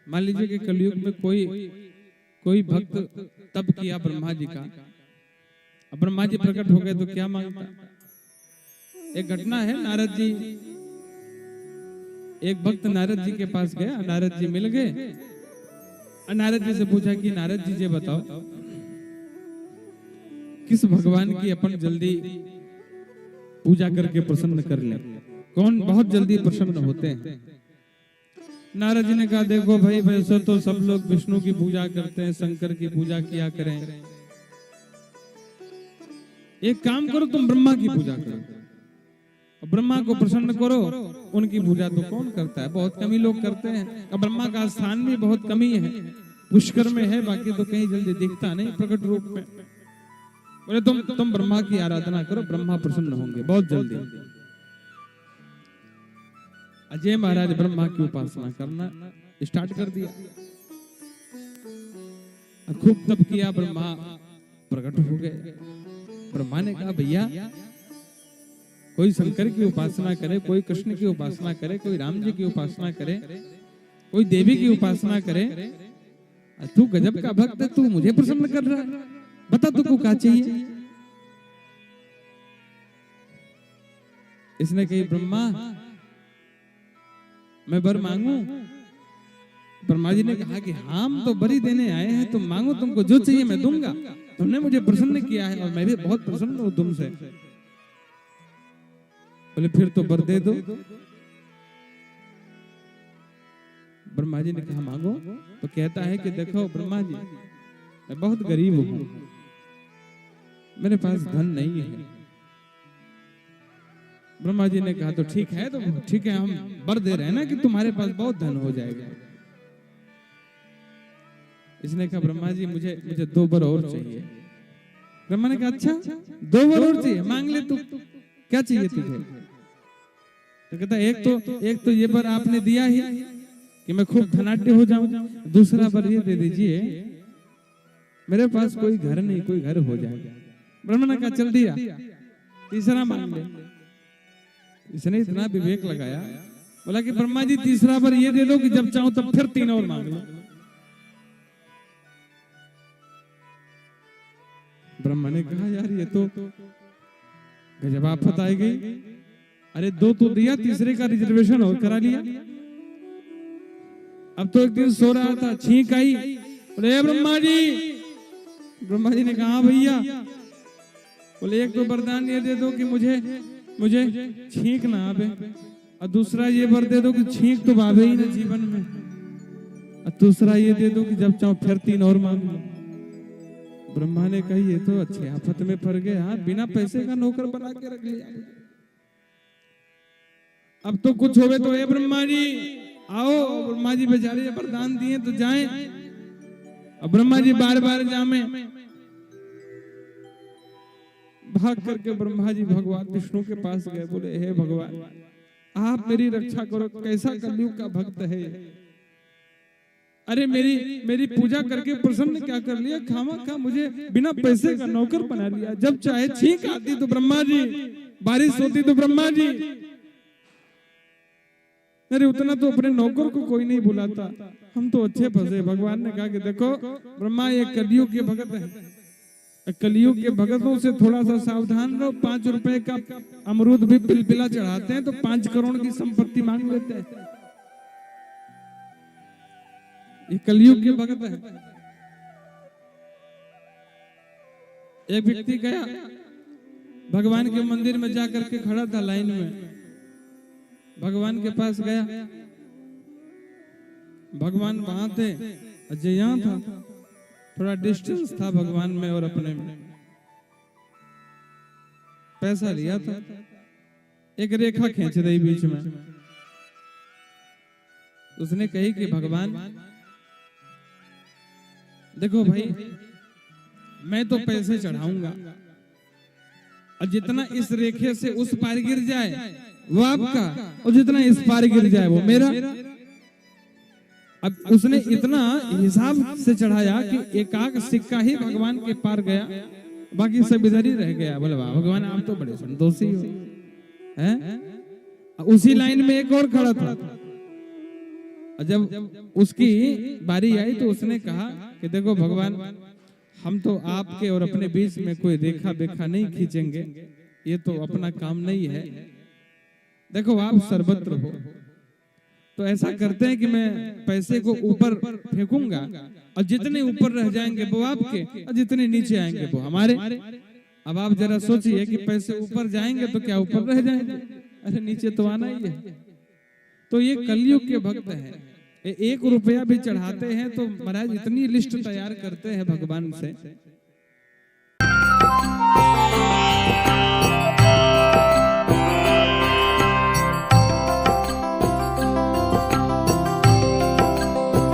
मान लीजिए कि कलयुग में कोई भक्त तप किया ब्रह्मा जी का, अब ब्रह्मा जी प्रकट हो गए तो क्या मांगता? एक घटना है, नारद जी, एक भक्त नारद जी के पास गया, नारद जी मिल गए, नारद जी से पूछा कि नारद जी बताओ किस भगवान की अपन जल्दी पूजा करके प्रसन्न कर ले, कौन बहुत जल्दी प्रसन्न होते हैं? नारद जी ने कहा देखो भाई, वैसे तो सब लोग विष्णु की पूजा करते हैं, शंकर की पूजा किया करें, एक काम करो तुम ब्रह्मा की पूजा करो, ब्रह्मा को प्रसन्न करो। उनकी पूजा तो कौन करता है, बहुत कम ही लोग करते हैं। अब ब्रह्मा का स्थान भी बहुत कम ही है, पुष्कर में है, बाकी तो कहीं जल्दी दिखता नहीं प्रकट रूप में। बोले तुम ब्रह्मा की आराधना करो, ब्रह्मा प्रसन्न होंगे बहुत जल्दी। अजय महाराज ब्रह्मा की उपासना करना स्टार्ट कर दिया, खूब तप किया, ब्रह्मा प्रकट हो गए। ब्रह्मा ने कहा भैया, कोई शंकर की उपासना करे, कोई कृष्ण की उपासना करे, कोई राम जी की उपासना करे, कोई देवी की उपासना करे, तू गजब का भक्त है, तू मुझे प्रसन्न कर रहा है, बता तुमको क्या चाहिए? इसने कही ब्रह्मा मैं वर मांगू? ब्रह्मा जी ने कहा कि हम तो बरी देने आए हैं, तुम मांगो, तुमको जो चाहिए मैं दूंगा, तुमने मुझे प्रसन्न किया है और मैं भी बहुत प्रसन्न हूं तुमसे। बोले फिर तो वर दे दो। ब्रह्मा जी ने कहा मांगो, तो कहता है कि देखो ब्रह्मा जी, मैं बहुत गरीब हूं, मेरे पास धन नहीं है। ब्रह्मा जी ने कहा तो ठीक है, तो ठीक है, हम वर दे रहे हैं ना कि तुम्हारे पास बहुत धन हो जाएगा। इसने कहा ब्रह्मा जी मुझे 2 वर और चाहिए। ब्रह्मा ने कहा अच्छा 2 वर और चाहिए, मांग ले तू, क्या चाहिए तुझे? तो कहता एक तो ये वर आपने दिया ही कि मैं खूब धनाढ्य हो जाऊं, दूसरा वर ये दे दीजिए मेरे पास कोई घर नहीं, कोई घर हो जाएगा। ब्रह्मा ने कहा चल दिया, तीसरा मांग ले। इसने इतना विवेक लगाया, बोला कि ब्रह्मा जी तीसरा वर ये दे दो कि जब चाहो तब फिर 3 और मांग लो। ब्रह्मा ने कहा यार ये तो गजब आफत आई गई, अरे 2 तो दिया, तीसरे का रिजर्वेशन और करा लिया। अब तो एक दिन सो रहा था, छींक आई, बोले ब्रह्मा जी। ब्रह्मा जी ने कहा भैया, बोले एक तो वरदान ये दे दो कि मुझे छींक ना आवे, और दूसरा ये वर दे दो कि छींक तो आवे ही ना जीवन में, और दूसरा ये दे दो कि जब चाहो फिर 3 और मांग लो। ब्रह्मा ने कहा ये तो अच्छे आफत में पड़ गए, हाँ बिना पैसे का नौकर बना के रख लिया। अब तो कुछ होवे तो ए ब्रह्मा जी आओ। ब्रह्मा जी बेचारे वरदान दिए तो जाएं, अब ब्रह्मा जी बार बार जामे, भाग करके ब्रह्मा जी भगवान विष्णु के पास गए, बोले हे भगवान आप मेरी रक्षा करो, कैसा कलयुग का भक्त है, अरे मेरी पूजा करके प्रसन्न क्या कर लिया, खामा मुझे बिना पैसे का नौकर बना लिया, जब चाहे छींक आती तो ब्रह्मा जी, बारिश होती तो ब्रह्मा जी, अरे उतना तो अपने नौकर को कोई नहीं बुलाता, हम तो अच्छे फंसे। भगवान ने कहा कि देखो ब्रह्मा ये कलयुग के भगत है, कलयुग के भगतों से थोड़ा सा सावधान रहो। 5 रुपए का अमरूद भी पिलपिला चढ़ाते हैं तो 5 करोड़ की संपत्ति मांग लेते हैं, ये कलयुग के भगत है। एक व्यक्ति गया भगवान के मंदिर में जाकर के खड़ा था लाइन में, भगवान के पास गया, भगवान वहां थे, अजय यहाँ था, थोड़ा डिस्टेंस था भगवान में और अपने में। पैसा लिया था, एक रेखा खींच रही बीच में, उसने कही कि भगवान देखो भाई मैं तो पैसे चढ़ाऊंगा, और जितना इस रेखे से उस पार गिर जाए वो आपका, और जितना इस पार गिर जाए वो मेरा। अब उसने इतना हिसाब से चढ़ाया कि एकाक सिक्का ही भगवान के पार गया, बाकी सब इधर ही रह गया। बोले वाह भगवान आप तो बड़े संतोषी हो हैं। उसी लाइन में एक और खड़ा था, और जब उसकी बारी आई तो उसने कहा कि देखो भगवान, हम तो आपके और अपने बीच में कोई रेखा बेखा नहीं खींचेंगे, ये तो अपना काम नहीं है। देखो आप सर्वत्र हो, तो ऐसा करते हैं कि मैं पैसे को ऊपर फेंकूंगा और जितने ऊपर रह जाएंगे वो आपके और जितने नीचे आएंगे वो हमारे। अब आप जरा सोचिए कि पैसे ऊपर जाएंगे तो क्या ऊपर रह जाएंगे? अरे नीचे तो आना ही है। तो ये कलयुग के भक्त हैं, 1 रुपया भी चढ़ाते हैं तो महाराज इतनी लिस्ट तैयार करते हैं भगवान से।